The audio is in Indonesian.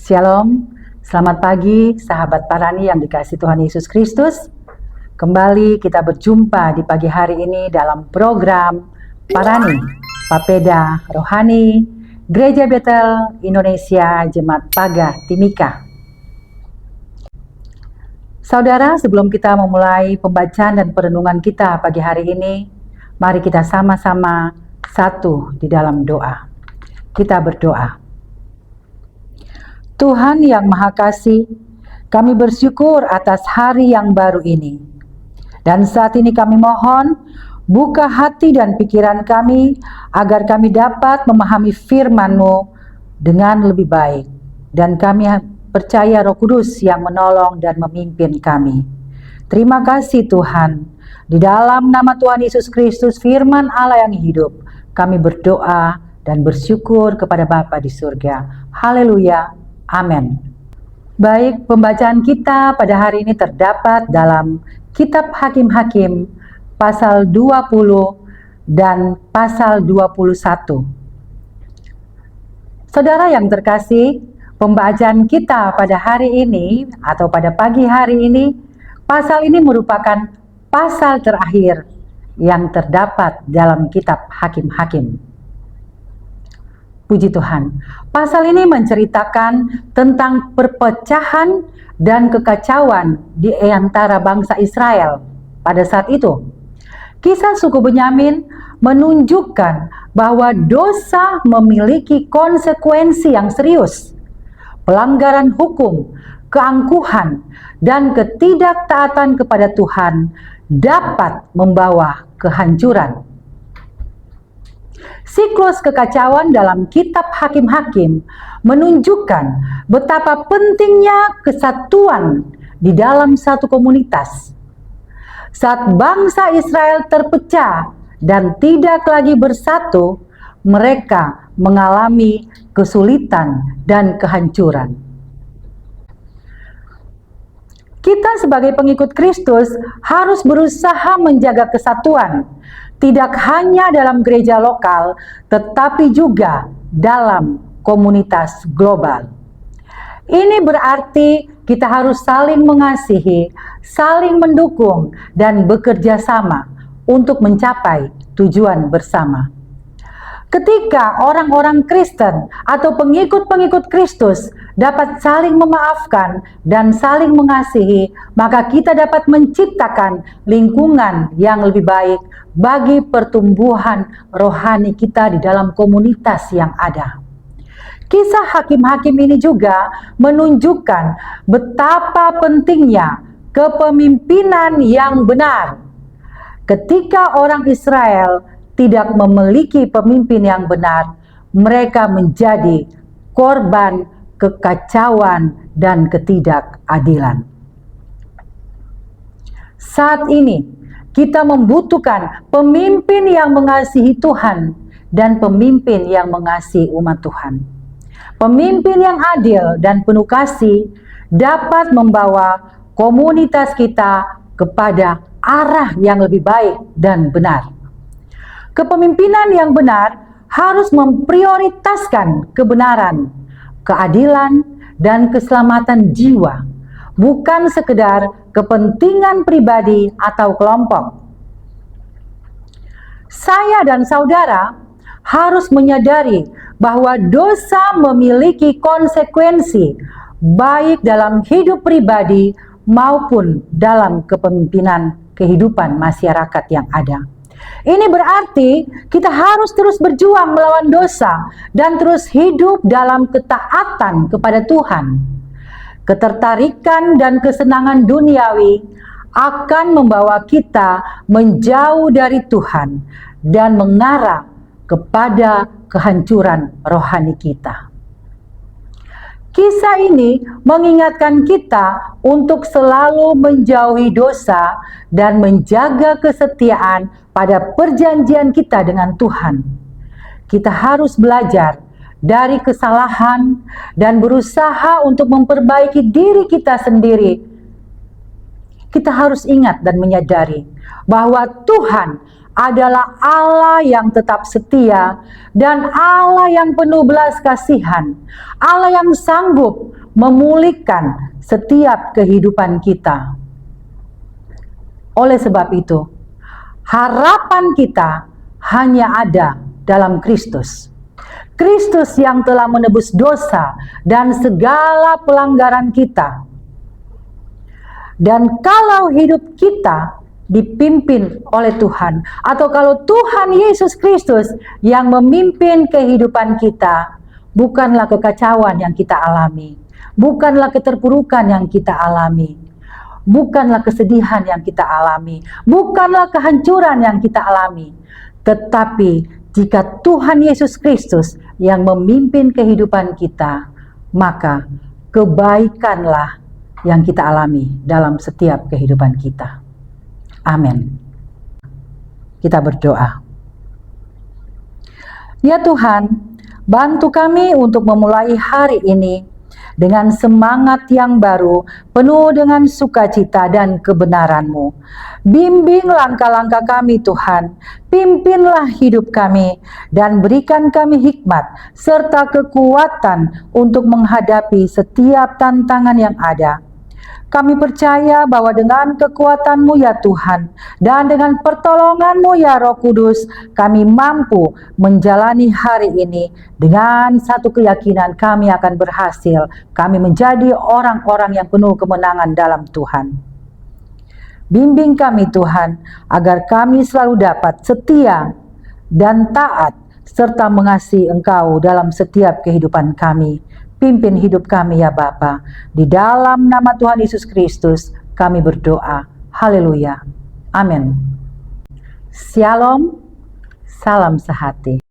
Shalom, selamat pagi sahabat Parani yang dikasihi Tuhan Yesus Kristus. Kembali kita berjumpa di pagi hari ini dalam program Parani, Papeda Rohani, Gereja Betel Indonesia Jemaat Pagah Timika. Saudara, sebelum kita memulai pembacaan dan perenungan kita pagi hari ini, mari kita sama-sama satu di dalam doa. Kita berdoa. Tuhan yang Maha Kasih, kami bersyukur atas hari yang baru ini. Dan saat ini kami mohon, buka hati dan pikiran kami, agar kami dapat memahami firman-Mu dengan lebih baik. Dan kami percaya Roh Kudus yang menolong dan memimpin kami. Terima kasih Tuhan. Di dalam nama Tuhan Yesus Kristus, firman Allah yang hidup, kami berdoa dan bersyukur kepada Bapa di surga. Haleluya. Amin. Baik, pembacaan kita pada hari ini terdapat dalam Kitab Hakim-Hakim pasal 20 dan pasal 21. Saudara yang terkasih, pembacaan kita pada hari ini atau pada pagi hari ini, pasal ini merupakan pasal terakhir yang terdapat dalam Kitab Hakim-Hakim. Puji Tuhan, pasal ini menceritakan tentang perpecahan dan kekacauan di antara bangsa Israel pada saat itu. Kisah suku Benyamin menunjukkan bahwa dosa memiliki konsekuensi yang serius. Pelanggaran hukum, keangkuhan, dan ketidaktaatan kepada Tuhan dapat membawa kehancuran. Siklus kekacauan dalam Kitab Hakim-Hakim menunjukkan betapa pentingnya kesatuan di dalam satu komunitas. Saat bangsa Israel terpecah dan tidak lagi bersatu, mereka mengalami kesulitan dan kehancuran. Kita sebagai pengikut Kristus harus berusaha menjaga kesatuan, tidak hanya dalam gereja lokal, tetapi juga dalam komunitas global. Ini berarti kita harus saling mengasihi, saling mendukung, dan bekerja sama untuk mencapai tujuan bersama. Ketika orang-orang Kristen atau pengikut-pengikut Kristus dapat saling memaafkan dan saling mengasihi, maka kita dapat menciptakan lingkungan yang lebih baik bagi pertumbuhan rohani kita di dalam komunitas yang ada. Kisah hakim-hakim ini juga menunjukkan betapa pentingnya kepemimpinan yang benar. Ketika orang Israel tidak memiliki pemimpin yang benar, mereka menjadi korban kekacauan dan ketidakadilan. Saat ini, kita membutuhkan pemimpin yang mengasihi Tuhan dan pemimpin yang mengasihi umat Tuhan. Pemimpin yang adil dan penuh kasih dapat membawa komunitas kita kepada arah yang lebih baik dan benar. Kepemimpinan yang benar harus memprioritaskan kebenaran, keadilan, dan keselamatan jiwa, bukan sekedar kepentingan pribadi atau kelompok. Saya dan saudara harus menyadari bahwa dosa memiliki konsekuensi baik dalam hidup pribadi maupun dalam kepemimpinan kehidupan masyarakat yang ada. Ini berarti kita harus terus berjuang melawan dosa dan terus hidup dalam ketaatan kepada Tuhan. Ketertarikan dan kesenangan duniawi akan membawa kita menjauh dari Tuhan dan mengarah kepada kehancuran rohani kita. Kisah ini mengingatkan kita untuk selalu menjauhi dosa dan menjaga kesetiaan pada perjanjian kita dengan Tuhan. Kita harus belajar dari kesalahan dan berusaha untuk memperbaiki diri kita sendiri. Kita harus ingat dan menyadari bahwa Tuhan adalah Allah yang tetap setia dan Allah yang penuh belas kasihan, Allah yang sanggup memulihkan setiap kehidupan kita. Oleh sebab itu, harapan kita hanya ada dalam Kristus. Kristus yang telah menebus dosa dan segala pelanggaran kita. Dan kalau hidup kita dipimpin oleh Tuhan, atau kalau Tuhan Yesus Kristus yang memimpin kehidupan kita, bukanlah kekacauan yang kita alami, bukanlah keterpurukan yang kita alami, bukanlah kesedihan yang kita alami, bukanlah kehancuran yang kita alami, tetapi jika Tuhan Yesus Kristus yang memimpin kehidupan kita, maka kebaikanlah yang kita alami dalam setiap kehidupan kita. Amin. Kita berdoa. Ya Tuhan, bantu kami untuk memulai hari ini dengan semangat yang baru, penuh dengan sukacita dan kebenaran-Mu. Bimbing langkah-langkah kami Tuhan, pimpinlah hidup kami, dan berikan kami hikmat serta kekuatan untuk menghadapi setiap tantangan yang ada. Kami percaya bahwa dengan kekuatan-Mu ya Tuhan, dan dengan pertolongan-Mu ya Roh Kudus, kami mampu menjalani hari ini dengan satu keyakinan kami akan berhasil. Kami menjadi orang-orang yang penuh kemenangan dalam Tuhan. Bimbing kami Tuhan, agar kami selalu dapat setia dan taat, serta mengasihi Engkau dalam setiap kehidupan kami. Pimpin hidup kami ya Bapa. Di dalam nama Tuhan Yesus Kristus kami berdoa. Haleluya. Amin. Shalom. Salam sehati.